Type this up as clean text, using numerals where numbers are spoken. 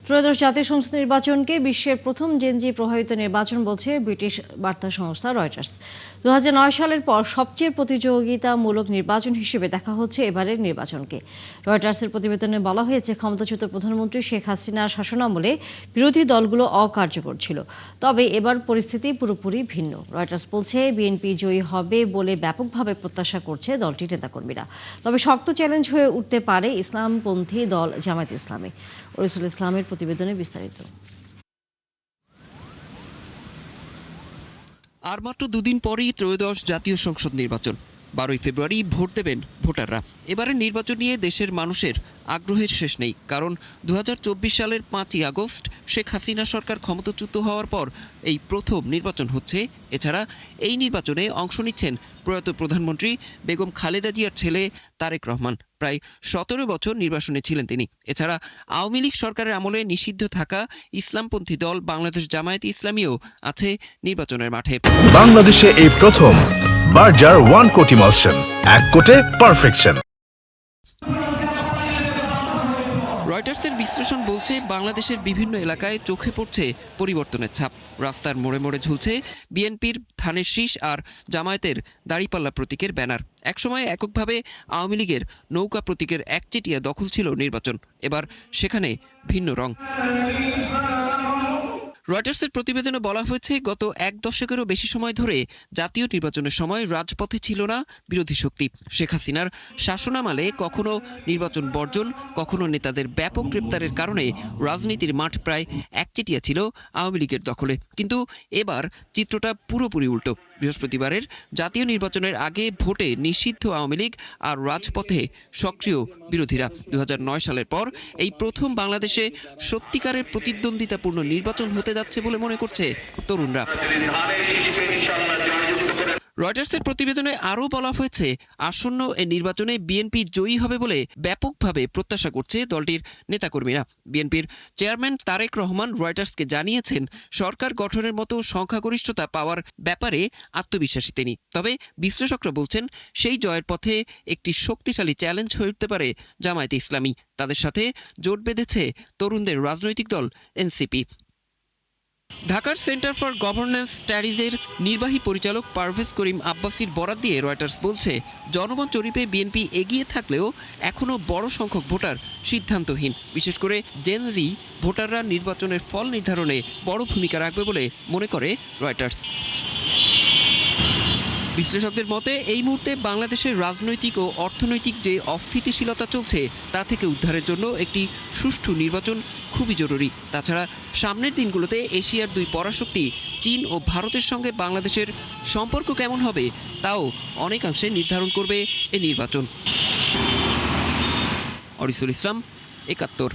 ত্রয়োদশ জাতীয় সংসদ নির্বাচনকে বিশ্বের প্রথম জেনজি প্রভাবিত নির্বাচন বলছে ব্রিটিশ বার্তা সংস্থা রয়টার্স। 2009 সালের পর সবচেয়ে প্রতিযোগিতামূলক নির্বাচন হিসেবে দেখা হচ্ছে এবারের নির্বাচনকে। রয়টার্সের প্রতিবেদনে বলা হয়েছে, ক্ষমতাচ্যুত প্রধানমন্ত্রী শেখ হাসিনার শাসনামলে বিরোধী দলগুলো অকার্যকর ছিল। তবে এবার পরিস্থিতি পুরোপুরি ভিন্ন। রয়টার্স বলছে, বিএনপি জয়ী হবে বলে ব্যাপকভাবে প্রত্যাশা করছে দলটির নেতাকর্মীরা। তবে শক্ত চ্যালেঞ্জ হয়ে উঠতে পারে ইসলামপন্থী দল জামায়াতে ইসলামী। ওরিসুল ইসলামের প্রতিবেদনে বিস্তারিত। আর মাত্র দুদিন পরেই ত্রয়োদশ জাতীয় সংসদ নির্বাচন। 12 ফেব্রুয়ারি ভোট দেবেন ভোটাররা। এবারের নির্বাচন নিয়ে দেশের মানুষের আগ্রহের শেষ নেই, কারণ 2024 সালের 5ই আগস্ট শেখ হাসিনা সরকার ক্ষমতাচ্যুত হওয়ার পর এই প্রথম নির্বাচন হচ্ছে। এছাড়া এই নির্বাচনে অংশ নিচ্ছেন প্রয়াত প্রধানমন্ত্রী বেগম খালেদা জিয়ার ছেলে তারেক রহমান। প্রায় 17 বছর নির্বাসনে ছিলেন তিনি। এছাড়া আওয়ামী লীগ সরকারের আমলে নিষিদ্ধ থাকা ইসলামপন্থী দল বাংলাদেশ জামায়াতে ইসলামীও আছে নির্বাচনের মাঠে। বাংলাদেশে এই প্রথম বার্জার 1 কোটি মালসেন, 1 কোটে পারফেকশন। রয়টার্সের বিশ্লেষণ বলছে, বাংলাদেশের বিভিন্ন এলাকায় চোখে পড়ছে পরিবর্তনের ছাপ। রাস্তার মোড়ে মোড়ে ঝুলছে বিএনপির ধানের শীষ আর জামায়াতের দাড়িপাল্লা প্রতীকের ব্যানার। একসময় এককভাবে আওয়ামী লীগের নৌকা প্রতীকের একচেটিয়া দখল ছিল নির্বাচন। এবার সেখানে ভিন্ন রং। রয়টার্সের প্রতিবেদনে বলা হয়েছে, গত 1 দশকেরও বেশি সময় ধরে জাতীয় নির্বাচনের সময় রাজপথে ছিল না বিরোধী শক্তি। শেখ হাসিনার শাসনামলে কখনো নির্বাচন বর্জন, কখনো নেতাদের ব্যাপক গ্রেপ্তারের কারণে রাজনীতির মাঠ প্রায় একচেটিয়া ছিল আওয়ামী লীগের দখলে। কিন্তু এবার চিত্রটা পুরোপুরি উল্টো। বৃহস্পতিবারের জাতীয় নির্বাচনের আগে ভোটে নিষিদ্ধ আওয়ামী লীগ আর রাজপথে সক্রিয় বিরোধীরা। 2009 সালের পর এই প্রথম বাংলাদেশে সত্যিকারের প্রতিদ্বন্দ্বিতাপূর্ণ নির্বাচন হতে যাচ্ছে বলে মনে করছে তরুণরা। রয়টার্সের প্রতিবেদনে আরও বলা হয়েছে, আসন্ন এই নির্বাচনে বিএনপি জয়ী হবে বলে ব্যাপকভাবে প্রত্যাশা করছে দলটির নেতাকর্মীরা। বিএনপির চেয়ারম্যান তারেক রহমান রয়টার্সকে জানিয়েছেন, সরকার গঠনের মতো সংখ্যাগরিষ্ঠতা পাওয়ার ব্যাপারে আত্মবিশ্বাসী তিনি। তবে বিশ্লেষকরা বলছেন, সেই জয়ের পথে একটি শক্তিশালী চ্যালেঞ্জ হয়ে উঠতে পারে জামায়াতে ইসলামী। তাদের সাথে জোট বেঁধেছে তরুণদের রাজনৈতিক দল এনসিপি। ঢাকার সেন্টার ফর গভর্নেন্স স্টাডিজের নির্বাহী পরিচালক পারভেজ করিম আব্বাসীর বরাত দিয়ে রয়টার্স বলছে, জনমত জরিপে বিএনপি এগিয়ে থাকলেও এখনও বড় সংখ্যক ভোটার সিদ্ধান্তহীন। বিশেষ করে জেনজি ভোটাররা নির্বাচনের ফল নির্ধারণে বড় ভূমিকা রাখবে বলে মনে করে রয়টার্স। বিশ্লেষকদের মতে, এই মুহূর্তে বাংলাদেশের রাজনৈতিক ও অর্থনৈতিক যে অস্থিতিশীলতা চলছে তা থেকে উদ্ধারের জন্য একটি সুষ্ঠু নির্বাচন খুবই জরুরি। তাছাড়া সামনের দিনগুলোতে এশিয়ার 2 পরাশক্তি চীন ও ভারতের সঙ্গে বাংলাদেশের সম্পর্ক কেমন হবে তাও অনেকাংশে নির্ধারণ করবে এই নির্বাচন। ওরিসুল ইসলাম, 71।